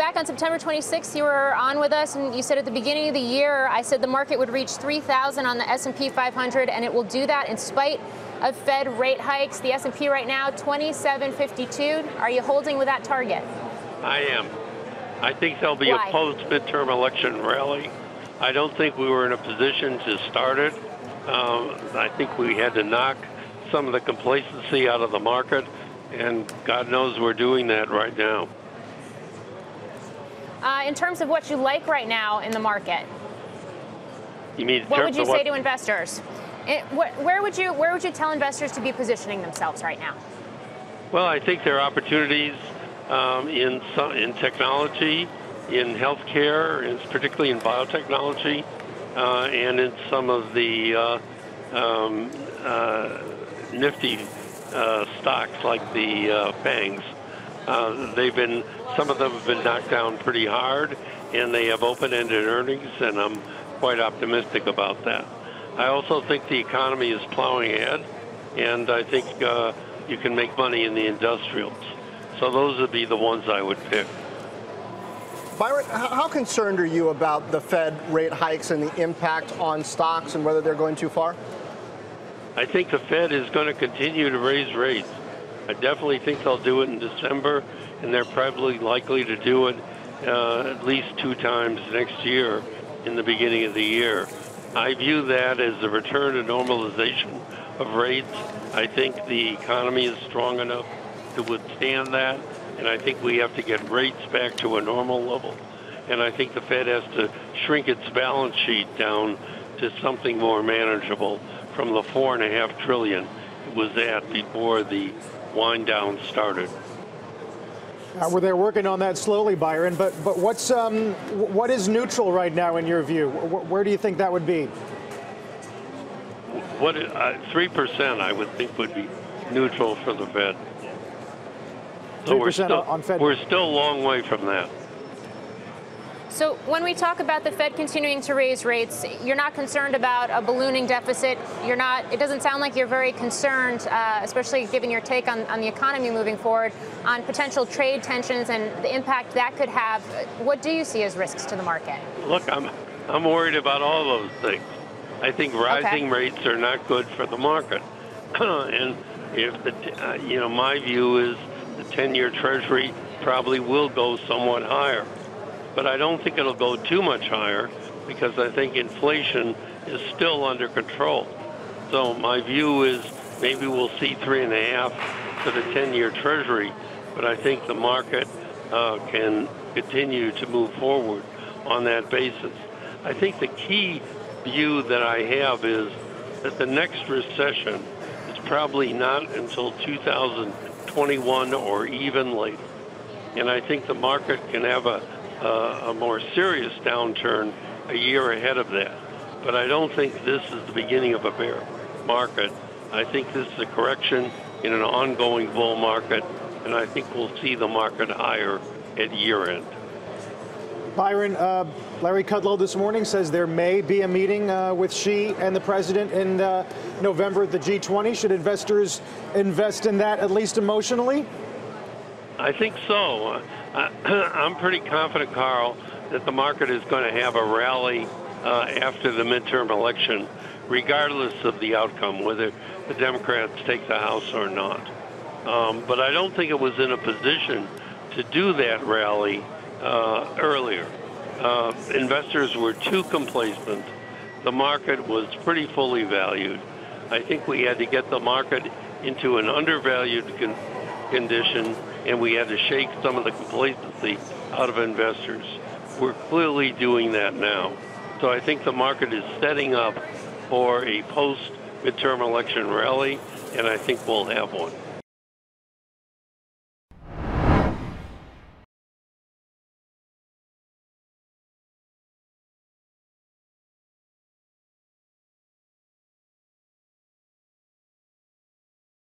back on September 26th, you were on with us, and you said at the beginning of the year, I said the market would reach 3,000 on the S&P 500, and it will do that in spite of Fed rate hikes. The S&P right now, 2752. Are you holding with that target? I am. I think there'll be Why? a post-midterm election rally. I don't think we were in a position to start it. I think we had to knock some of the complacency out of the market, and God knows we're doing that right now. In terms of what you like right now in the market, You mean in what would terms you of say to investors? Where would you tell investors to be positioning themselves right now? Well, I think there are opportunities in technology, in healthcare, and particularly in biotechnology, and in some of the nifty stocks like the FANGs. Some of them have been knocked down pretty hard, and they have open-ended earnings, and I'm quite optimistic about that. I also think the economy is plowing ahead, and I think you can make money in the industrials. So those would be the ones I would pick. Byron, how concerned are you about the Fed rate hikes and the impact on stocks and whether they're going too far? I think the Fed is going to continue to raise rates. I definitely think they'll do it in December, and they're probably likely to do it at least 2 times next year in the beginning of the year. I view that as a return to normalization of rates. I think the economy is strong enough to withstand that, and I think we have to get rates back to a normal level. And I think the Fed has to shrink its balance sheet down to something more manageable from the $4.5 trillion it was at before the wind down started. Well, they're working on that slowly, Byron. But what is neutral right now in your view? Where do you think that would be? 3% I would think would be neutral for the Fed. So 3% on Fed. We're still a long way from that. So when we talk about the Fed continuing to raise rates, you're not concerned about a ballooning deficit. It doesn't sound like you're very concerned, especially given your take on the economy moving forward, on potential trade tensions and the impact that could have. What do you see as risks to the market? Look, I'm worried about all those things. I think rising rates are not good for the market. And if my view is the 10-year Treasury probably will go somewhat higher. But I don't think it'll go too much higher because I think inflation is still under control. So my view is maybe we'll see 3.5 for the 10-year Treasury, but I think the market can continue to move forward on that basis. I think the key view that I have is that the next recession is probably not until 2021 or even later. And I think the market can have a more serious downturn a year ahead of that. But I don't think this is the beginning of a bear market. I think this is a correction in an ongoing bull market, and I think we'll see the market higher at year end. Byron, Larry Kudlow this morning says there may be a meeting with Xi and the president in November at the G20. Should investors invest in that, at least emotionally? I think so. I'm pretty confident, Carl, that the market is going to have a rally after the midterm election, regardless of the outcome, whether the Democrats take the House or not. But I don't think it was in a position to do that rally earlier. Investors were too complacent. The market was pretty fully valued. I think we had to get the market into an undervalued condition, and we had to shake some of the complacency out of investors. We're clearly doing that now. So I think the market is setting up for a post-midterm election rally, and I think we'll have one.